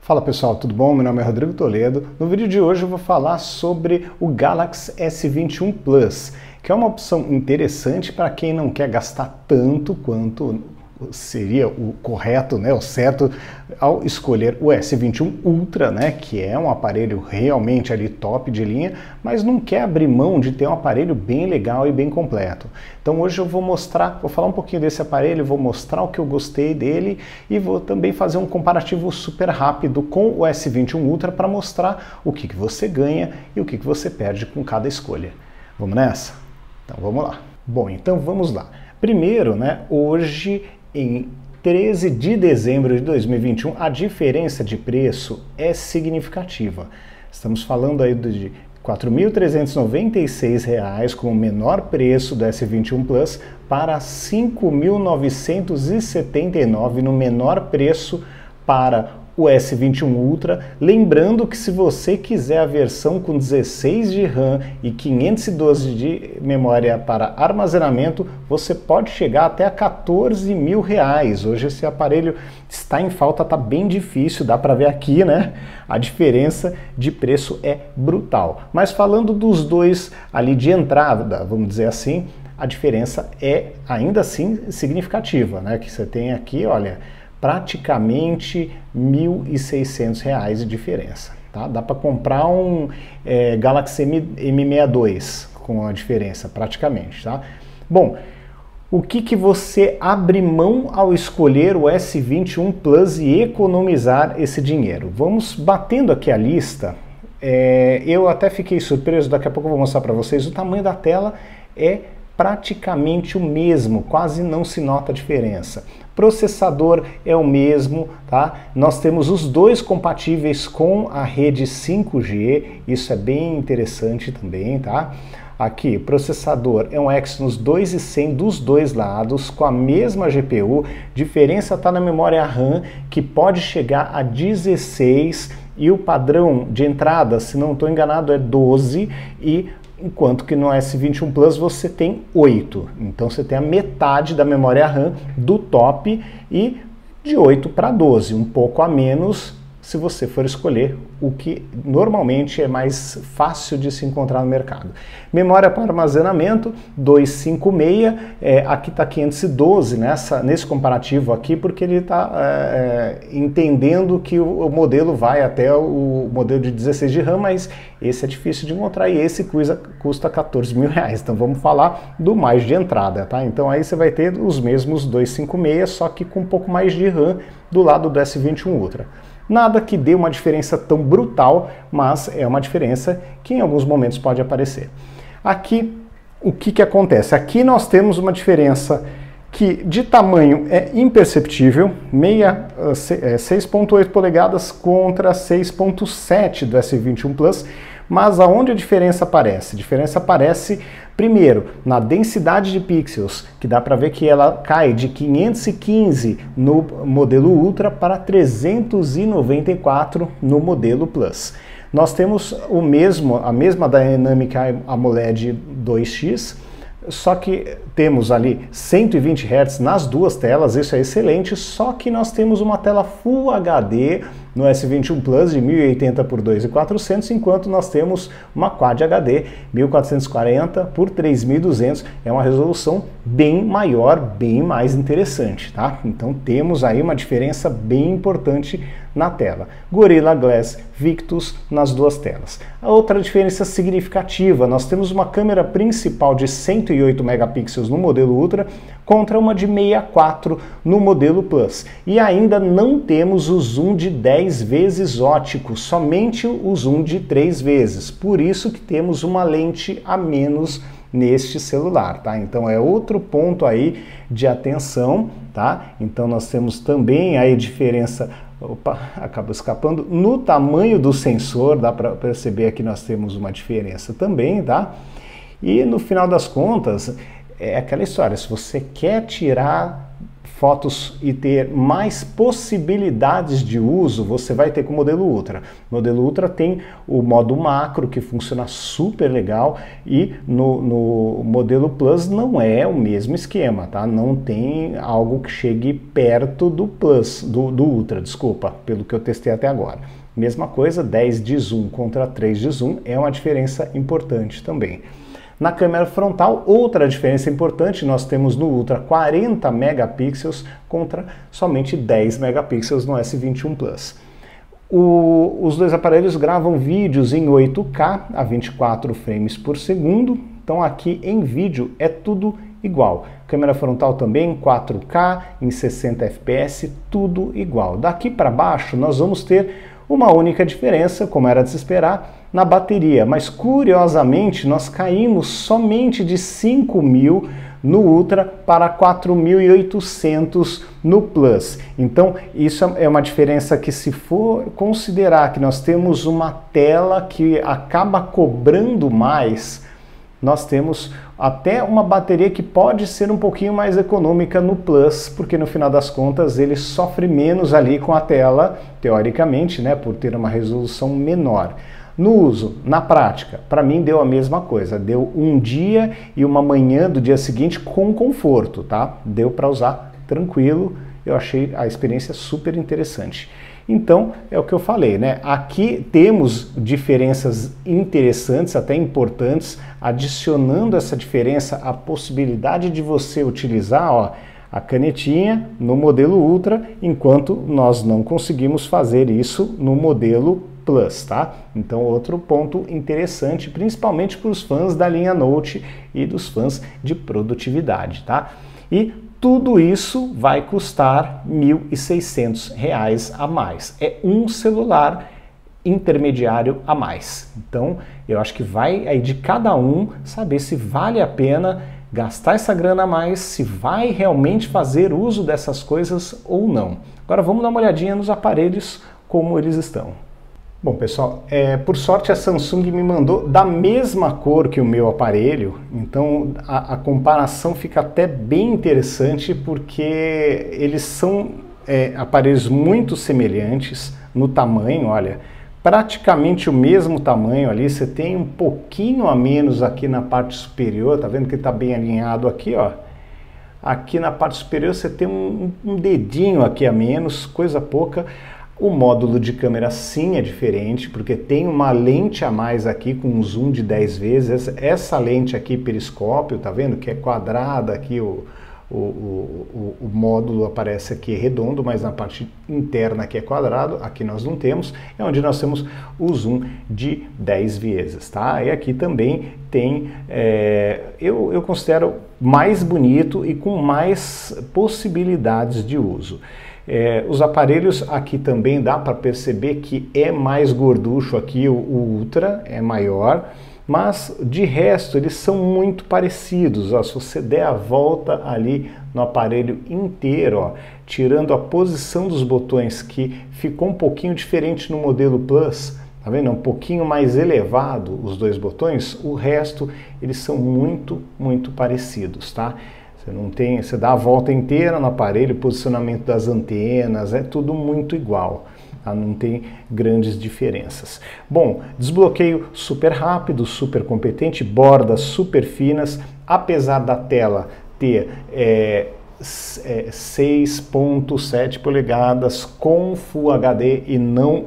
Fala pessoal, tudo bom? Meu nome é Rodrigo Toledo. No vídeo de hoje eu vou falar sobre o Galaxy S21 Plus, que é uma opção interessante para quem não quer gastar tanto quanto seria o correto, né, o certo, ao escolher o S21 Ultra, né, que é um aparelho realmente ali top de linha, mas não quer abrir mão de ter um aparelho bem legal e bem completo. Então hoje eu vou falar um pouquinho desse aparelho, vou mostrar o que eu gostei dele e vou também fazer um comparativo super rápido com o S21 Ultra para mostrar o que você ganha e o que você perde com cada escolha. Vamos nessa? Então vamos lá. Bom, então vamos lá. Primeiro, né, hoje em 13 de dezembro de 2021, a diferença de preço é significativa. Estamos falando aí de R$ 4.396 como o menor preço do S21 Plus para R$ 5.979 no menor preço para o S21 Ultra. Lembrando que se você quiser a versão com 16 de RAM e 512 de memória para armazenamento, você pode chegar até a R$ 14.000. Hoje esse aparelho está em falta, está bem difícil, dá para ver aqui, né? A diferença de preço é brutal. Mas falando dos dois ali de entrada, vamos dizer assim, a diferença é ainda assim significativa, né? Que você tem aqui, olha, praticamente R$ 1.600 de diferença, tá? Dá para comprar um Galaxy M62 com a diferença, praticamente, tá? Bom, o que você abre mão ao escolher o S21 Plus e economizar esse dinheiro? Vamos batendo aqui a lista. Eu até fiquei surpreso, daqui a pouco eu vou mostrar para vocês, o tamanho da tela é praticamente o mesmo, quase não se nota a diferença. Processador é o mesmo, tá? Nós temos os dois compatíveis com a rede 5G, isso é bem interessante também, tá? Aqui, processador é um Exynos 2100 dos dois lados, com a mesma GPU, diferença está na memória RAM, que pode chegar a 16, e o padrão de entrada, se não estou enganado, é 12, enquanto que no S21 Plus você tem 8. Então você tem a metade da memória RAM do top e de 8 para 12, um pouco a menos se você for escolher o que normalmente é mais fácil de se encontrar no mercado. Memória para armazenamento 256, aqui está 512 nesse comparativo aqui, porque ele está entendendo que o modelo vai até o modelo de 16 de RAM, mas esse é difícil de encontrar e esse custa R$ 14.000. Então vamos falar do mais de entrada, tá? Então aí você vai ter os mesmos 256, só que com um pouco mais de RAM do lado do S21 Ultra. Nada que dê uma diferença tão brutal, mas é uma diferença que em alguns momentos pode aparecer. Aqui, o que acontece? Aqui nós temos uma diferença que de tamanho é imperceptível, 6.8 polegadas contra 6.7 do S21 Plus, mas aonde a diferença aparece? A diferença aparece, primeiro, na densidade de pixels, que dá para ver que ela cai de 515 no modelo Ultra para 394 no modelo Plus. Nós temos a mesma Dynamic AMOLED 2X, só que temos ali 120 Hz nas duas telas, isso é excelente, só que nós temos uma tela Full HD no S21 Plus de 1080 por 2400, enquanto nós temos uma Quad HD 1440 por 3200, é uma resolução bem maior, bem mais interessante, tá? Então temos aí uma diferença bem importante na tela. Gorilla Glass Victus nas duas telas. A outra diferença significativa, nós temos uma câmera principal de 108 megapixels no modelo Ultra contra uma de 64 no modelo Plus. E ainda não temos o zoom de 10 vezes óptico, somente o zoom de 3 vezes. Por isso que temos uma lente a menos neste celular, tá? Então é outro ponto aí de atenção, tá? Então nós temos também aí diferença, acabou escapando, no tamanho do sensor, dá para perceber que nós temos uma diferença também, tá? E no final das contas, é aquela história, se você quer tirar fotos e ter mais possibilidades de uso, você vai ter com o modelo Ultra. O modelo Ultra tem o modo macro, que funciona super legal, e no modelo Plus não é o mesmo esquema, tá? Não tem algo que chegue perto do Plus, do Ultra, desculpa, pelo que eu testei até agora. Mesma coisa, 10 de zoom contra 3 de zoom é uma diferença importante também. Na câmera frontal, outra diferença importante, nós temos no Ultra 40 megapixels contra somente 10 megapixels no S21 Plus. Os dois aparelhos gravam vídeos em 8K a 24 frames por segundo, então aqui em vídeo é tudo igual. Câmera frontal também 4K em 60 fps, tudo igual. Daqui para baixo nós vamos ter uma única diferença, como era de se esperar, na bateria, mas curiosamente nós caímos somente de 5.000 no Ultra para 4.800 no Plus. Então isso é uma diferença que, se for considerar que nós temos uma tela que acaba cobrando mais, nós temos até uma bateria que pode ser um pouquinho mais econômica no Plus, porque no final das contas ele sofre menos ali com a tela, teoricamente, né, por ter uma resolução menor. No uso, na prática, para mim deu a mesma coisa, deu um dia e uma manhã do dia seguinte com conforto, tá? Deu para usar tranquilo, eu achei a experiência super interessante. Então, é o que eu falei, né? Aqui temos diferenças interessantes, até importantes, adicionando essa diferença a possibilidade de você utilizar, ó, a canetinha no modelo Ultra, enquanto nós não conseguimos fazer isso no modelo Plus, tá? Então, outro ponto interessante, principalmente para os fãs da linha Note e dos fãs de produtividade, tá? E tudo isso vai custar R$ 1.600 a mais. É um celular intermediário a mais. Então, eu acho que vai aí de cada um saber se vale a pena gastar essa grana a mais, se vai realmente fazer uso dessas coisas ou não. Agora vamos dar uma olhadinha nos aparelhos, como eles estão. Bom, pessoal, por sorte a Samsung me mandou da mesma cor que o meu aparelho, então a comparação fica até bem interessante, porque eles são aparelhos muito semelhantes no tamanho, olha, praticamente o mesmo tamanho ali, você tem um pouquinho a menos aqui na parte superior, tá vendo que está bem alinhado aqui, ó. Aqui na parte superior você tem um dedinho aqui a menos, coisa pouca. O módulo de câmera sim é diferente, porque tem uma lente a mais aqui com um zoom de 10 vezes. Essa lente aqui, periscópio, tá vendo? Que é quadrada aqui, o módulo aparece aqui redondo, mas na parte interna aqui é quadrado, aqui nós não temos, é onde nós temos o zoom de 10 vezes, tá? E aqui também tem, eu considero mais bonito e com mais possibilidades de uso. Os aparelhos aqui também dá para perceber que é mais gorducho aqui, o Ultra é maior, mas de resto eles são muito parecidos. Ó, se você der a volta ali no aparelho inteiro, ó, tirando a posição dos botões, que ficou um pouquinho diferente no modelo Plus, tá vendo? Um pouquinho mais elevado os dois botões, o resto eles são muito parecidos, tá? Você dá a volta inteira no aparelho, posicionamento das antenas, é tudo muito igual, tá? Não tem grandes diferenças. Bom, desbloqueio super rápido, super competente, bordas super finas, apesar da tela ter 6.7 polegadas com Full HD e não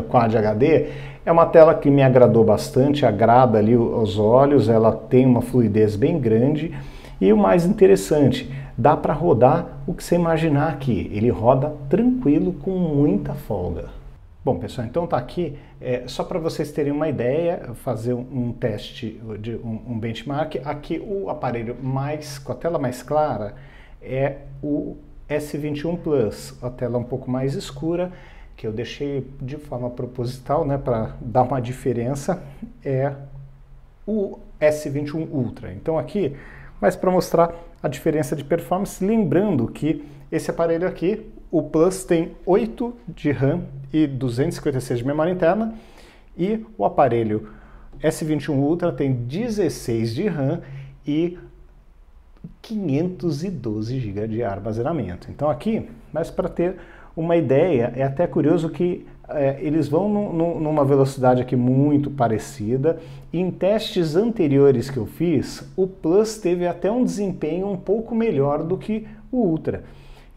Quad HD, é uma tela que me agradou bastante, agrada ali aos olhos, ela tem uma fluidez bem grande. E o mais interessante, dá para rodar o que você imaginar aqui. Ele roda tranquilo, com muita folga. Bom, pessoal, então tá aqui, só para vocês terem uma ideia, fazer um teste, um benchmark. Aqui o aparelho com a tela mais clara é o S21 Plus, a tela um pouco mais escura, que eu deixei de forma proposital, né, para dar uma diferença, é o S21 Ultra. Então aqui, mas para mostrar a diferença de performance, lembrando que esse aparelho aqui, o Plus, tem 8 de RAM e 256 de memória interna, e o aparelho S21 Ultra tem 16 de RAM e 512 GB de armazenamento. Então aqui, mas para ter uma ideia, é até curioso que eles vão numa velocidade aqui muito parecida. Em testes anteriores que eu fiz, o Plus teve até um desempenho um pouco melhor do que o Ultra.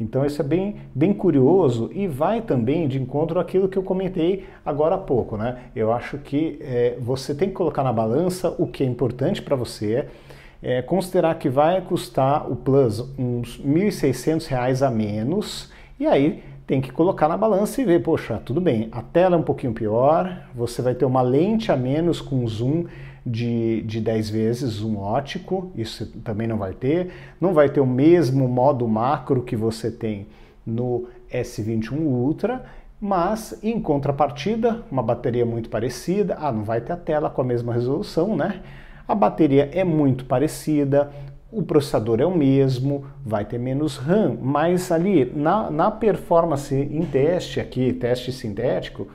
Então isso é bem curioso e vai também de encontro àquilo que eu comentei agora há pouco, né? Eu acho que você tem que colocar na balança o que é importante para você, considerar que vai custar o Plus uns R$ 1.600 a menos, e aí tem que colocar na balança e ver, poxa, tudo bem, a tela é um pouquinho pior, você vai ter uma lente a menos com zoom de 10 vezes, zoom ótico, isso também não vai ter o mesmo modo macro que você tem no S21 Ultra, mas em contrapartida, uma bateria muito parecida, não vai ter a tela com a mesma resolução, né? A bateria é muito parecida, o processador é o mesmo, vai ter menos RAM, mas ali na performance em teste, aqui, teste sintético,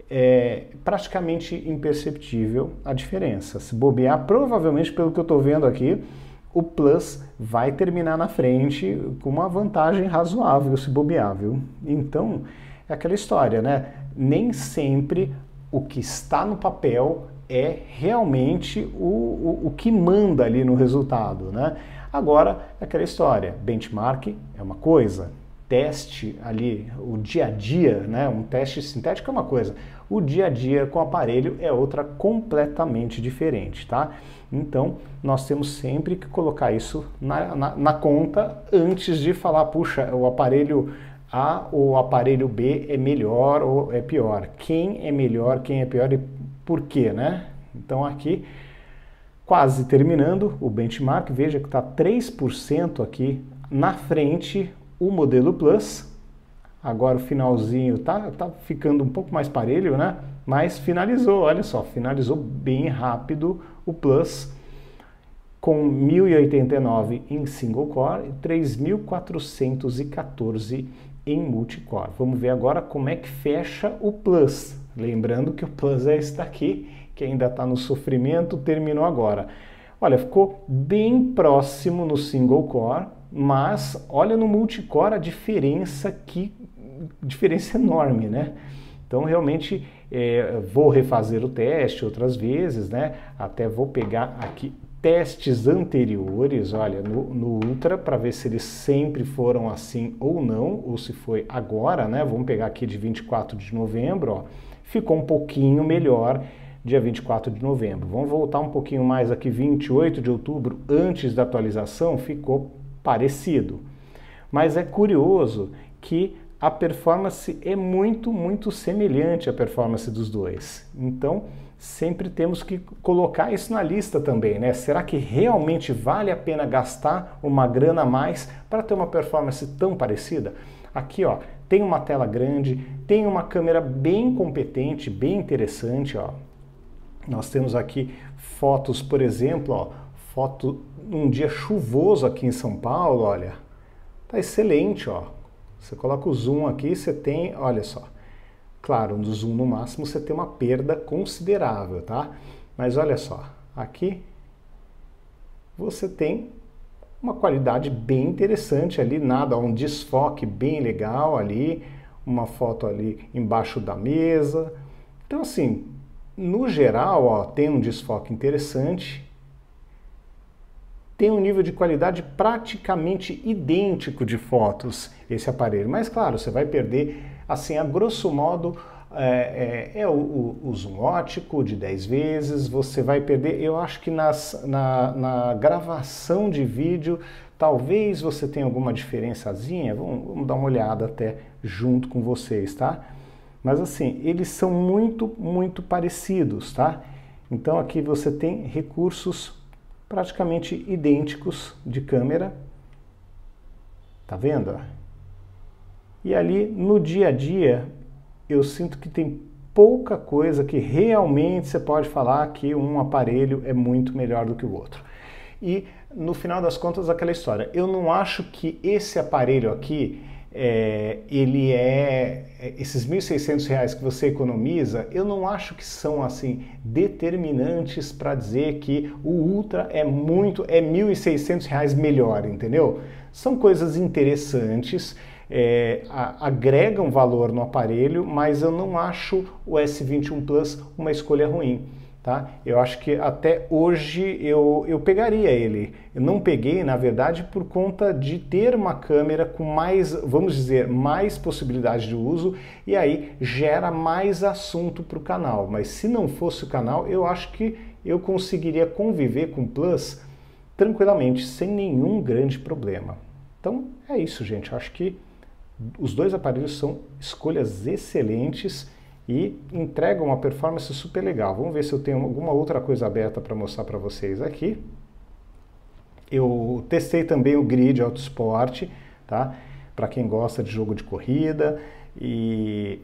é praticamente imperceptível a diferença. Se bobear, provavelmente, pelo que eu estou vendo aqui, o Plus vai terminar na frente com uma vantagem razoável, se bobear, viu? Então, é aquela história, né? Nem sempre o que está no papel é realmente o que manda ali no resultado, né? Agora, é aquela história, benchmark é uma coisa, teste ali, o dia a dia, né? Um teste sintético é uma coisa, o dia a dia com o aparelho é outra completamente diferente, tá? Então, nós temos sempre que colocar isso na conta antes de falar, puxa, o aparelho A ou o aparelho B é melhor ou é pior. Quem é melhor, quem é pior e por quê, né? Então aqui, quase terminando o benchmark, veja que está 3% aqui na frente o modelo Plus. Agora o finalzinho tá ficando um pouco mais parelho, né? Mas finalizou, olha só, finalizou bem rápido o Plus, com 1089 em single core e 3414 em multicore. Vamos ver agora como é que fecha o Plus. Lembrando que o Plus é esse daqui, que ainda está no sofrimento, terminou agora. Olha, ficou bem próximo no single core, mas olha no multicore a diferença enorme, né? Então realmente vou refazer o teste outras vezes, né? Até vou pegar aqui testes anteriores, olha, no Ultra, para ver se eles sempre foram assim ou não, ou se foi agora, né? Vamos pegar aqui de 24 de novembro, ó. Ficou um pouquinho melhor dia 24 de novembro. Vamos voltar um pouquinho mais aqui, 28 de outubro, antes da atualização, ficou parecido. Mas é curioso que a performance é muito semelhante à performance dos dois. Então, sempre temos que colocar isso na lista também, né? Será que realmente vale a pena gastar uma grana a mais para ter uma performance tão parecida? Aqui, ó, tem uma tela grande, tem uma câmera bem competente, bem interessante, ó. Nós temos aqui fotos, por exemplo, ó, foto num dia chuvoso aqui em São Paulo, olha. Tá excelente, ó. Você coloca o zoom aqui, você tem, olha só. Claro, no zoom no máximo você tem uma perda considerável, tá? Mas olha só, aqui você tem uma qualidade bem interessante ali, um desfoque bem legal ali, uma foto ali embaixo da mesa. Então assim, no geral, ó, tem um desfoque interessante, tem um nível de qualidade praticamente idêntico de fotos esse aparelho, mas claro, você vai perder, assim, a grosso modo, o zoom ótico de 10 vezes, você vai perder, eu acho que na gravação de vídeo, talvez você tenha alguma diferençazinha, vamos dar uma olhada até junto com vocês, tá? Mas assim, eles são muito parecidos, tá? Então aqui você tem recursos praticamente idênticos de câmera, tá vendo? E ali no dia a dia eu sinto que tem pouca coisa que realmente você pode falar que um aparelho é muito melhor do que o outro. E no final das contas aquela história, eu não acho que esse aparelho aqui esses R$ 1.600 que você economiza, eu não acho que são assim determinantes para dizer que o Ultra é R$ 1.600 melhor, entendeu? São coisas interessantes, agregam valor no aparelho, mas eu não acho o S21 Plus uma escolha ruim. Tá? Eu acho que até hoje eu pegaria ele. Eu não peguei, na verdade, por conta de ter uma câmera com mais, vamos dizer, mais possibilidade de uso, e aí gera mais assunto para o canal. Mas se não fosse o canal, eu acho que eu conseguiria conviver com o Plus tranquilamente, sem nenhum grande problema. Então é isso, gente. Eu acho que os dois aparelhos são escolhas excelentes e entregam uma performance super legal. Vamos ver se eu tenho alguma outra coisa aberta para mostrar para vocês aqui. Eu testei também o Grid Autosport, tá? Para quem gosta de jogo de corrida, e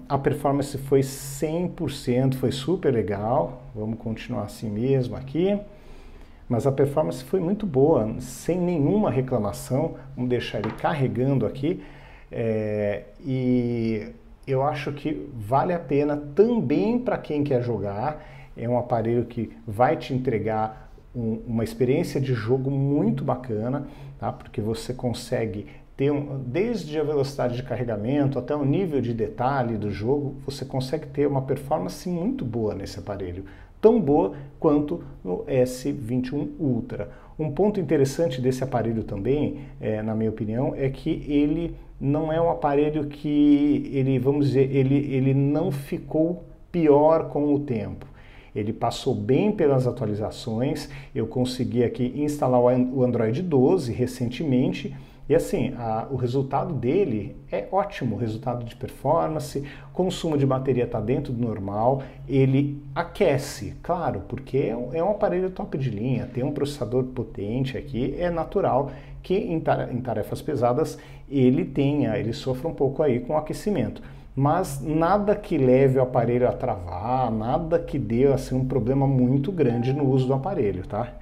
a performance foi 100%, foi super legal. Vamos continuar assim mesmo aqui. Mas a performance foi muito boa, sem nenhuma reclamação. Vamos deixar ele carregando aqui. E eu acho que vale a pena também para quem quer jogar. É um aparelho que vai te entregar uma experiência de jogo muito bacana, tá? Porque você consegue ter desde a velocidade de carregamento até o nível de detalhe do jogo, você consegue ter uma performance muito boa nesse aparelho, tão boa quanto no S21 Ultra. Um ponto interessante desse aparelho também, na minha opinião, é que ele não é um aparelho que, vamos dizer, ele não ficou pior com o tempo. Ele passou bem pelas atualizações, eu consegui aqui instalar o Android 12 recentemente, e assim, o resultado dele é ótimo, o resultado de performance, consumo de bateria está dentro do normal, ele aquece, claro, porque é um aparelho top de linha, tem um processador potente aqui, é natural que em tarefas pesadas ele sofra um pouco aí com o aquecimento. Mas nada que leve o aparelho a travar, nada que dê assim, um problema muito grande no uso do aparelho, tá?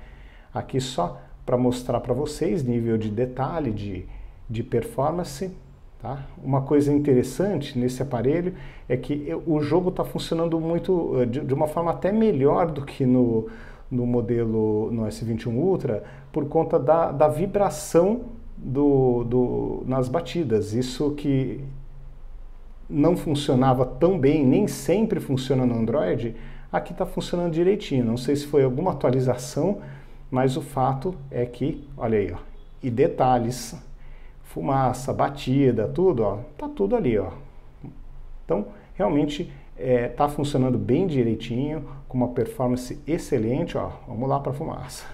Aqui só para mostrar para vocês nível de detalhe, de performance, tá? Uma coisa interessante nesse aparelho é que o jogo está funcionando muito, de uma forma até melhor do que no modelo no S21 Ultra, por conta da vibração nas batidas. Isso que não funcionava tão bem, nem sempre funciona no Android, aqui está funcionando direitinho. Não sei se foi alguma atualização, mas o fato é que, olha aí, ó, e detalhes, fumaça, batida, tudo, ó, tá tudo ali, ó. Então, realmente tá funcionando bem direitinho, com uma performance excelente, ó. Vamos lá para a fumaça.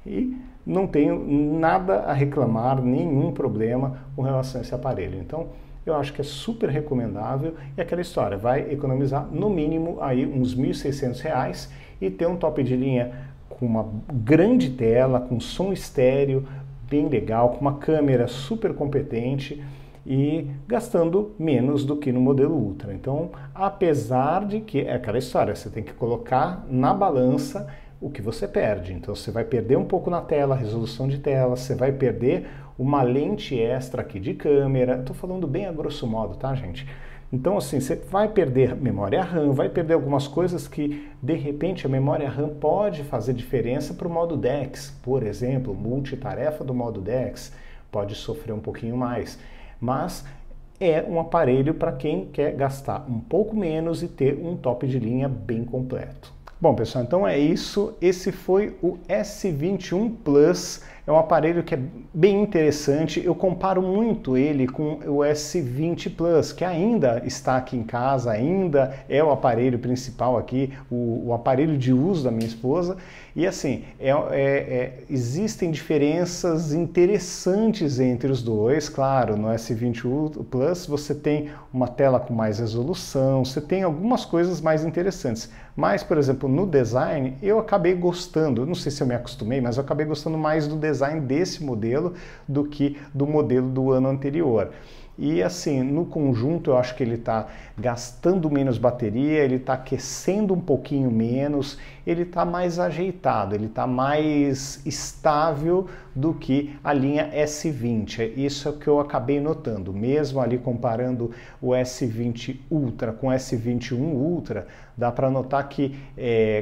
E não tenho nada a reclamar, nenhum problema com relação a esse aparelho. Então, eu acho que é super recomendável, e aquela história, vai economizar no mínimo aí uns R$ 1.600 e ter um top de linha com uma grande tela, com som estéreo bem legal, com uma câmera super competente e gastando menos do que no modelo Ultra. Então, apesar de que é aquela história, você tem que colocar na balança o que você perde. Então, você vai perder um pouco na tela, resolução de tela, você vai perder uma lente extra aqui de câmera. Estou falando bem a grosso modo, tá, gente? Então, assim, você vai perder memória RAM, vai perder algumas coisas que, de repente, a memória RAM pode fazer diferença para o modo DeX. Por exemplo, multitarefa do modo DeX pode sofrer um pouquinho mais. Mas é um aparelho para quem quer gastar um pouco menos e ter um top de linha bem completo. Bom, pessoal, então é isso. Esse foi o S21 Plus. É um aparelho que é bem interessante. Eu comparo muito ele com o S20 Plus, que ainda está aqui em casa, ainda é o aparelho principal aqui, o aparelho de uso da minha esposa. E assim, existem diferenças interessantes entre os dois. Claro, no S20 Plus você tem uma tela com mais resolução, você tem algumas coisas mais interessantes. Mas, por exemplo, no design, eu acabei gostando, não sei se eu me acostumei, mas eu acabei gostando mais do design desse modelo do que do modelo do ano anterior. E assim, no conjunto eu acho que ele está gastando menos bateria, ele está aquecendo um pouquinho menos, ele está mais ajeitado, ele está mais estável do que a linha S20. Isso é o que eu acabei notando. Mesmo ali comparando o S20 Ultra com o S21 Ultra, dá para notar que,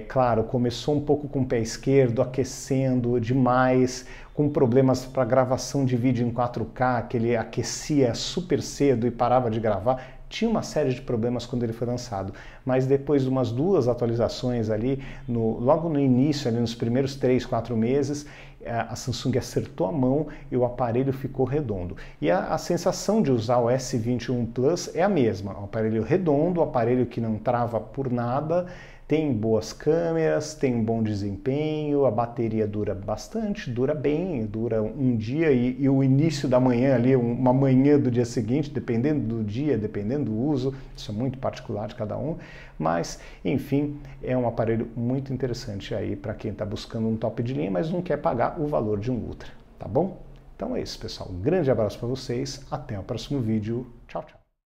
claro, começou um pouco com o pé esquerdo, aquecendo demais, com problemas para gravação de vídeo em 4K, que ele aquecia super cedo e parava de gravar. Tinha uma série de problemas quando ele foi lançado, mas depois de umas 2 atualizações ali, logo no início, ali nos primeiros 3, 4 meses, a Samsung acertou a mão e o aparelho ficou redondo. E a sensação de usar o S21 Plus é a mesma, um aparelho redondo, um aparelho que não trava por nada, tem boas câmeras, tem um bom desempenho, a bateria dura bastante, dura bem, dura um dia e o início da manhã ali, uma manhã do dia seguinte, dependendo do dia, dependendo do uso, isso é muito particular de cada um, mas enfim, é um aparelho muito interessante aí para quem está buscando um top de linha, mas não quer pagar o valor de um Ultra, tá bom? Então é isso, pessoal. Um grande abraço para vocês, até o próximo vídeo, tchau, tchau.